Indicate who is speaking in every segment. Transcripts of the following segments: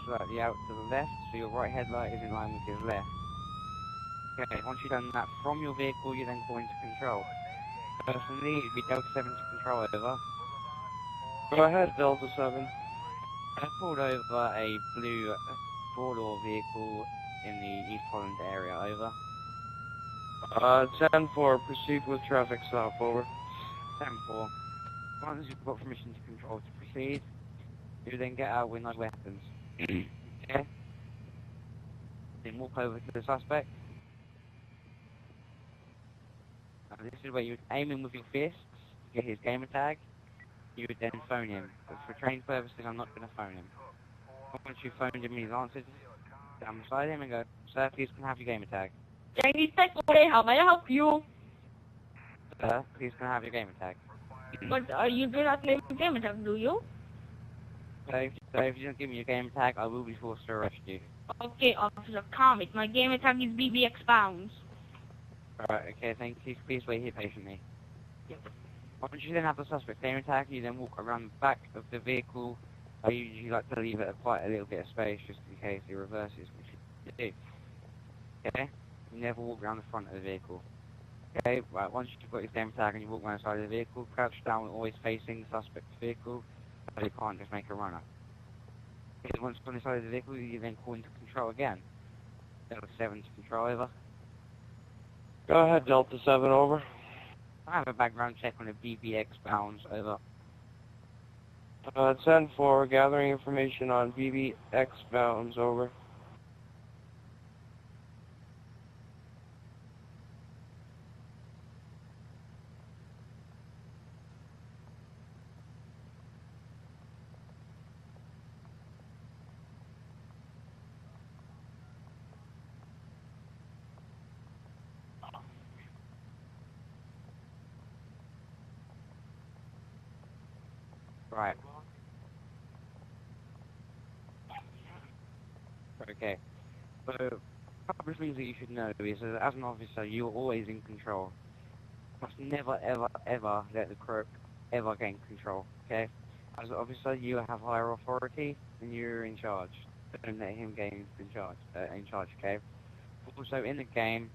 Speaker 1: slightly out to the left, so your right headlight is in line with his left. Okay, once you've done that from your vehicle, you then call into control. Personally, it'd be Delta 7 to control, over.
Speaker 2: Go ahead, Delta 7.
Speaker 1: I pulled over a blue four-door vehicle in the East Holland area, over.
Speaker 2: 10-4, proceed with traffic stop, over.
Speaker 1: 10-4. Once you've got permission to control to proceed, you then get out with no weapons. Okay? Then walk over to the suspect. This is where you would aim him with your fists to get his gamer tag. You would then phone him. But for training purposes, I'm not going to phone him. Once you've phoned him and he's answered, stand beside him and go, "Sir, please can I have your gamer tag?"
Speaker 3: Chinese Tech, how may I help you?
Speaker 1: "Sir, please can I have your gamer tag?"
Speaker 3: But you do not name the game attack, do you?
Speaker 1: So if you don't give me your gamer tag, I will be forced to arrest you.
Speaker 3: Okay, Officer, calm it. My game attack is BBX pounds.
Speaker 1: Alright, okay, thank you. Please wait here patiently.
Speaker 3: Yep.
Speaker 1: Once you then have the suspect gamer tag, you then walk around the back of the vehicle. I usually like to leave it quite a little bit of space just in case he reverses, which you do. Okay? You never walk around the front of the vehicle. Okay, right, once you've got your gamer tag and you walk around the side of the vehicle, crouch down, always facing the suspect's vehicle, so you can't just make a run up. Okay, once you're on the side of the vehicle, you then call into control again. Delta 7 to control, over.
Speaker 2: Go ahead, Delta 7, over.
Speaker 1: I have a background check on a BBX pounds, over.
Speaker 2: 10-4, gathering information on BBX bounds, over.
Speaker 1: Right. Okay. So, a couple of things that you should know is that as an officer, you're always in control. You must never, ever, ever let the crook ever gain control, okay? As an officer, you have higher authority and you're in charge. Don't let him gain in charge, okay? Also, in the game,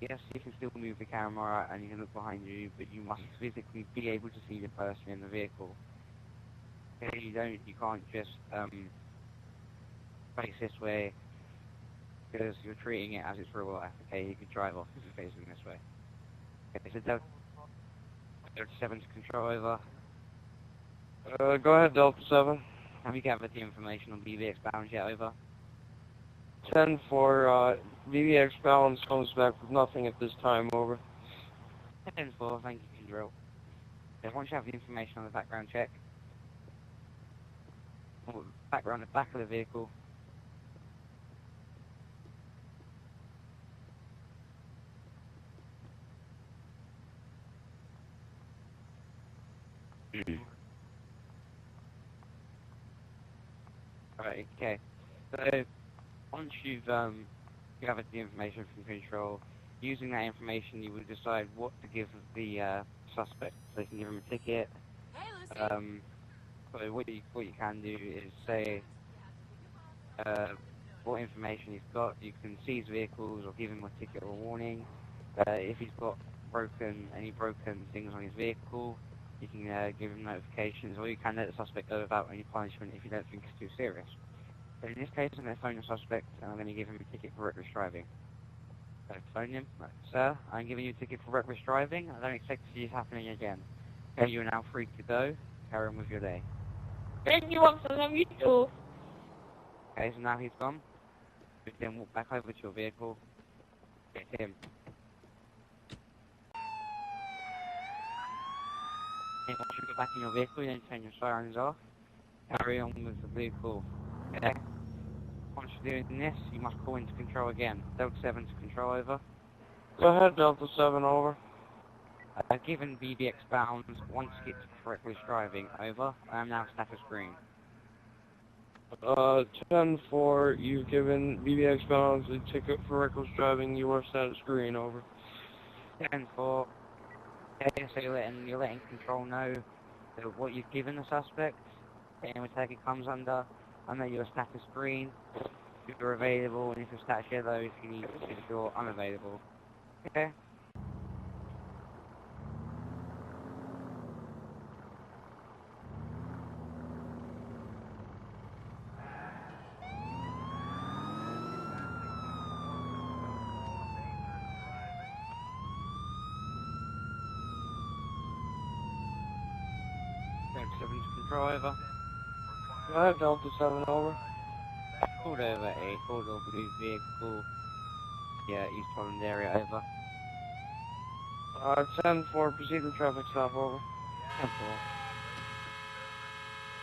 Speaker 1: yes, you can still move the camera and you can look behind you, but you must physically be able to see the person in the vehicle. Okay, you can't just face this way because you're treating it as it's real life. Okay, you could drive off if you're facing this way. Okay, so Delta 7 to control, over.
Speaker 2: Go ahead, Delta 7.
Speaker 1: Have you gathered the information on BBX bounds yet, over?
Speaker 2: 10-4, BBX bounds comes back with nothing at this time, over.
Speaker 1: 10-4, thank you, Kendrill. Okay, once you have the information on the background check, or background the back of the vehicle, Right, okay. So, once you've gathered the information from control, using that information you will decide what to give the suspect. So you can give him a ticket. So what you can do is say what information he's got. You can seize vehicles or give him a ticket or a warning. If he's got any broken things on his vehicle, you can give him notifications, or you can let the suspect go without any punishment if you don't think it's too serious. So in this case, I'm going to phone the suspect and I'm going to give him a ticket for reckless driving. So phone him. Right, "Sir, I'm giving you a ticket for reckless driving. I don't expect to see this happening again. Okay, you are now free to go. Carry on with your day."
Speaker 3: Thank you, Officer. Love you too.
Speaker 1: Okay, so now he's gone. You then walk back over to your vehicle. Get him. And once you get back in your vehicle, you then turn your sirens off. Carry on with the vehicle. Okay? Once you're doing this, you must call into control again. Delta 7 to control, over.
Speaker 2: Go ahead, Delta 7, over.
Speaker 1: Given BBX bounds, 1 ticket for reckless driving, over. I am now status green.
Speaker 2: 10-4, you've given BBX bounds a ticket for reckless driving. You are status green, over.
Speaker 1: 10-4. Okay, so you're letting control know that what you've given the suspect, the aim attack it comes under, I know your status green, if you're available, and if your status yellow, if you're unavailable. Okay? Delta 7 to control, over.
Speaker 2: Go ahead, Delta 7, over.
Speaker 1: Called over a four-door blue vehicle, yeah, East Holland area, over.
Speaker 2: 10-4, proceed with traffic stop, over.
Speaker 1: 10-4.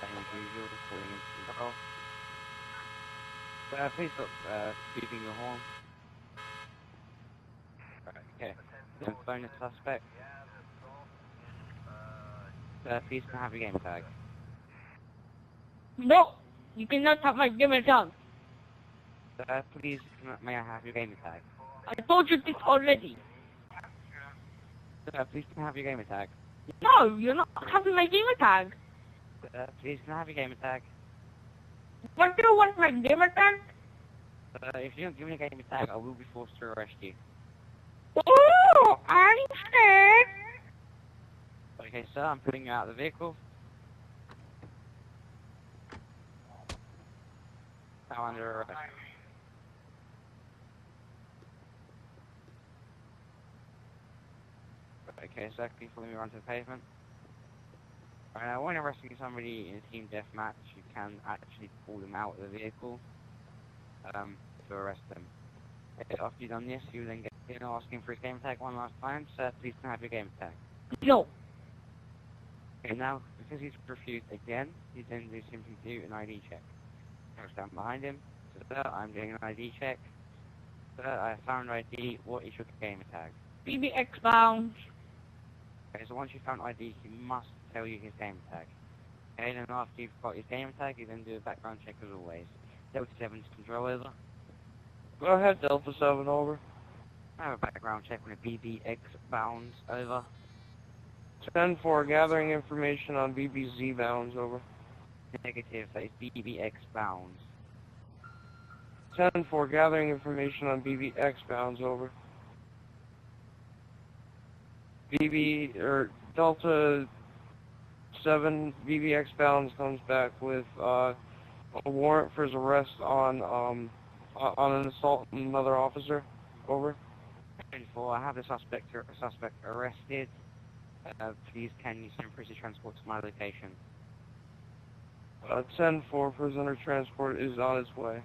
Speaker 1: Same as usual, calling in control. Please stop beeping your horn. Right, okay. Then phone the suspect. Please can I have your game tag.
Speaker 3: No, you cannot have my gamer tag.
Speaker 1: Please may I have your game tag.
Speaker 3: I told you this already.
Speaker 1: Please can I have your game tag.
Speaker 3: No, you're not having my gamer tag.
Speaker 1: Please can I have your game tag.
Speaker 3: What do you want, my gamer tag?
Speaker 1: If you don't give me a game tag, I will be forced to arrest you.
Speaker 3: Oh, I'm scared.
Speaker 1: Okay, sir, I'm putting you out of the vehicle. Now under arrest. Okay, sir, can you follow me around to the pavement? Right, now, when arresting somebody in a team deathmatch, you can actually pull them out of the vehicle to arrest them. Okay, after you've done this, you then get asking for his game tag one last time. Sir, please can I have your game tag.
Speaker 3: No.
Speaker 1: Okay, now, because he's refused again, you then do simply do an ID check. I'll stand behind him. Sir, I'm doing an ID check. Sir, I found ID. What is your game tag?
Speaker 3: BBX bound.
Speaker 1: Okay, so once you found ID, he must tell you his game tag. Okay, then after you've got his game tag, you then do a background check as always. Delta 7 to control, over.
Speaker 2: Go ahead, Delta 7, over.
Speaker 1: I have a background check on a BBX bounds, over.
Speaker 2: 10-4, gathering information on BBZ bounds, over.
Speaker 1: Negative, that is BBX bounds.
Speaker 2: 10-4, gathering information on BBX bounds, over. Delta 7 BBX bounds comes back with a warrant for his arrest on an assault on another officer, over.
Speaker 1: 24, I have the suspect arrested. Please can you send prisoner transport to my location?
Speaker 2: 10-4, prisoner transport is on its way.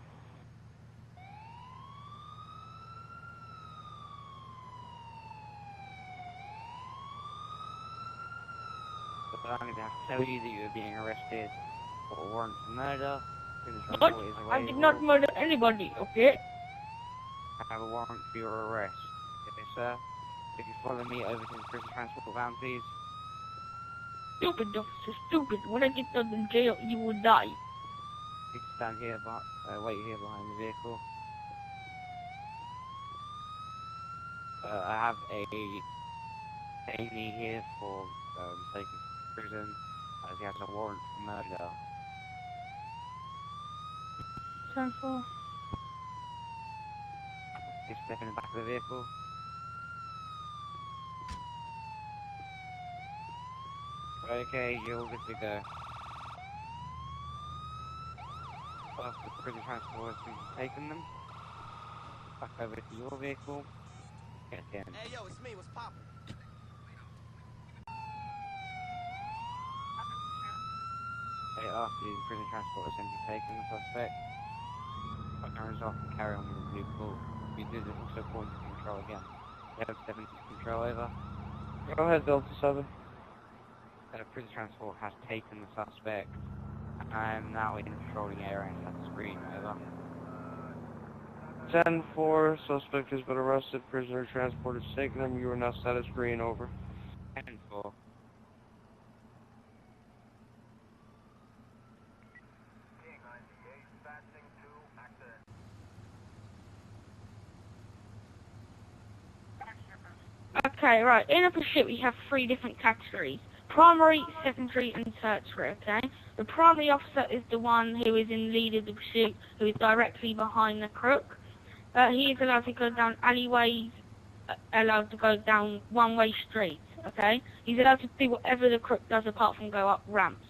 Speaker 1: I'm going to have to tell you that you are being arrested for a warrant for murder. Prisoner
Speaker 3: But
Speaker 1: transport is
Speaker 3: I
Speaker 1: available.
Speaker 3: did not murder anybody, okay?
Speaker 1: I have a warrant for your arrest. Okay, sir. If you follow me over to the prisoner transport van, please.
Speaker 3: Stupid officer, stupid. When I get out of jail, you will die.
Speaker 1: Please stand here, wait here behind the vehicle. I have a detainee here for taking to prison as he has a warrant for murder.
Speaker 3: 10-4.
Speaker 1: Please step in the back of the vehicle. Okay, you're all good to go. After the prison transport has taken them, back over to your vehicle. Get in.
Speaker 4: Hey, yo, it's me. What's poppin'?
Speaker 1: Okay, after the prison transport has been taken, the suspect runs off and carry on with the vehicle. We do this also point to control again. Delta 7 to control, over.
Speaker 2: Go ahead, Delta 7.
Speaker 1: Prison transport has taken the suspect. I am now in the patrolling area and status green, over.
Speaker 2: 10-4, suspect has been arrested, prisoner transport is taken him, you are now status green, over.
Speaker 1: 10-4.
Speaker 3: Okay, right. In a pursuit, we have 3 different categories. Primary, secondary, and tertiary, okay? The primary officer is the one who is in lead of the pursuit, who is directly behind the crook. He is allowed to go down alleyways, allowed to go down one-way streets, okay? He's allowed to do whatever the crook does apart from go up ramps.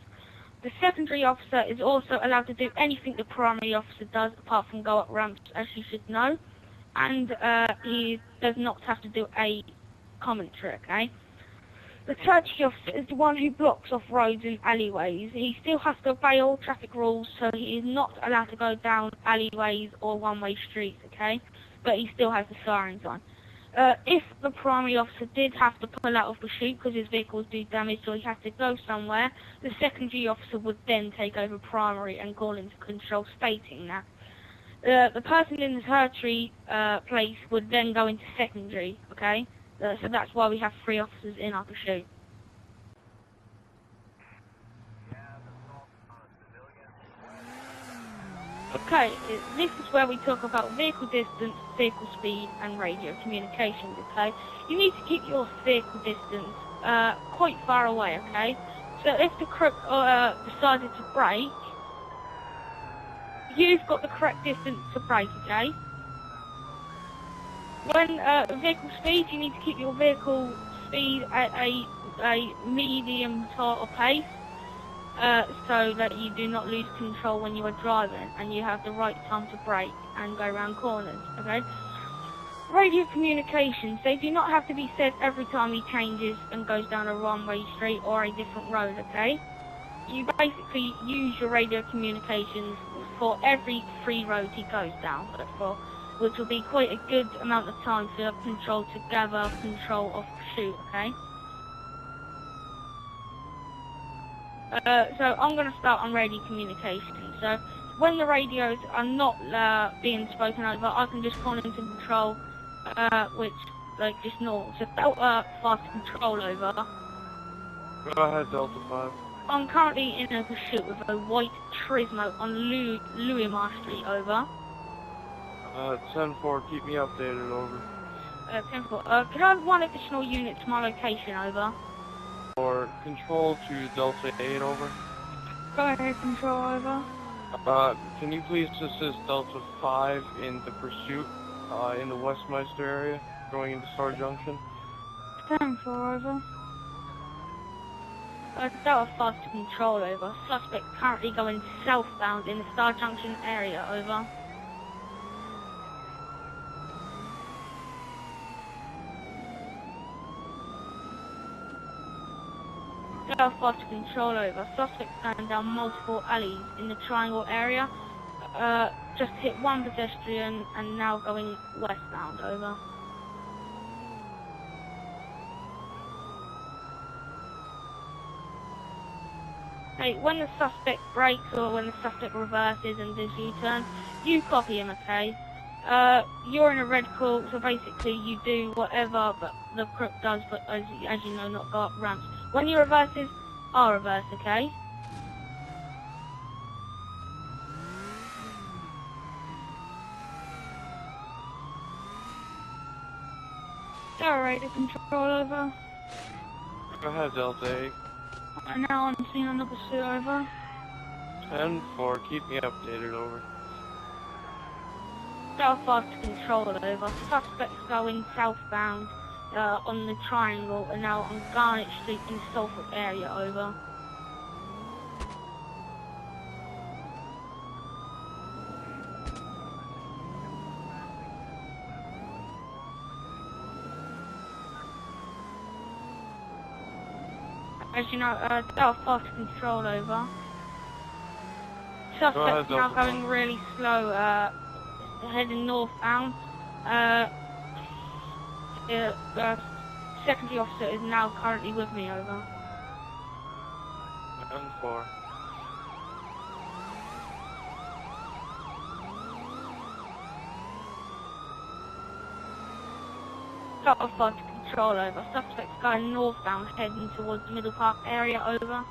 Speaker 3: The secondary officer is also allowed to do anything the primary officer does apart from go up ramps, as you should know. And he does not have to do a commentary, okay? The tertiary officer is the one who blocks off roads and alleyways. He still has to obey all traffic rules, so he is not allowed to go down alleyways or one-way streets, okay? But he still has the sirens on. If the primary officer did have to pull out of pursuit because his vehicles do damage or he has to go somewhere, the secondary officer would then take over primary and call into control, stating that. The person in the tertiary place would then go into secondary, okay? So that's why we have 3 officers in our pursuit. Okay, this is where we talk about vehicle distance, vehicle speed, and radio communications, okay? You need to keep your vehicle distance quite far away, okay? So if the crook decided to brake, you've got the correct distance to brake, okay? When vehicle speed, you need to keep your vehicle speed at a medium sort of pace, so that you do not lose control when you are driving and you have the right time to brake and go around corners, okay? Radio communications, they do not have to be said every time he changes and goes down a one-way street or a different road, okay? You basically use your radio communications for every 3 roads he goes down, which will be quite a good amount of time for control to gather control of pursuit, okay? So I'm going to start on radio communication. So when the radios are not being spoken over, I can just call into control, which, like, just normal. So Delta fast control over.
Speaker 2: Go ahead, Delta 5.
Speaker 3: I'm currently in a pursuit with a white Turismo on Louismar Street, over.
Speaker 2: 10-4, keep me updated, over.
Speaker 3: 10-4. Could I have 1 additional unit to my location, over?
Speaker 2: Or control to Delta 8, over.
Speaker 3: Go ahead, control, over.
Speaker 2: Can you please assist Delta 5 in the pursuit in the Westmeister area, going into Star Junction?
Speaker 3: 10-4, over. Delta fast to control, over. Suspect currently going southbound in the Star Junction area, over. Delta fast to control, over. Suspects going down multiple alleys in the Triangle area. Just hit 1 pedestrian and now going westbound, over. Hey, when the suspect brakes or when the suspect reverses and does U-turn, you copy him, okay? You're in a red call, so basically you do whatever but the crook does, but as you know, not go up ramps. When he reverses, I'll reverse, okay? Alright, control, over.
Speaker 2: Go ahead, Delta 8.
Speaker 3: And now I'm seeing on the pursuit, over.
Speaker 2: 10-4, keep me updated, over.
Speaker 3: Delta fast control, over. Suspects going southbound on the Triangle and now on Garnet Street in the Salford area, over. As you know, Delta fast control, over. Suspects now going really slow, heading northbound. Secondary officer is now currently with me, over.
Speaker 2: 10-4.
Speaker 3: Delta fast control, over. Suspects going northbound, heading towards the Middle Park area, over.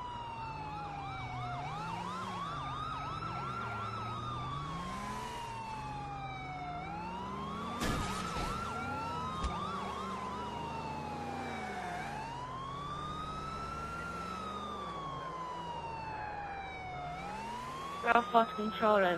Speaker 3: Alpha Control.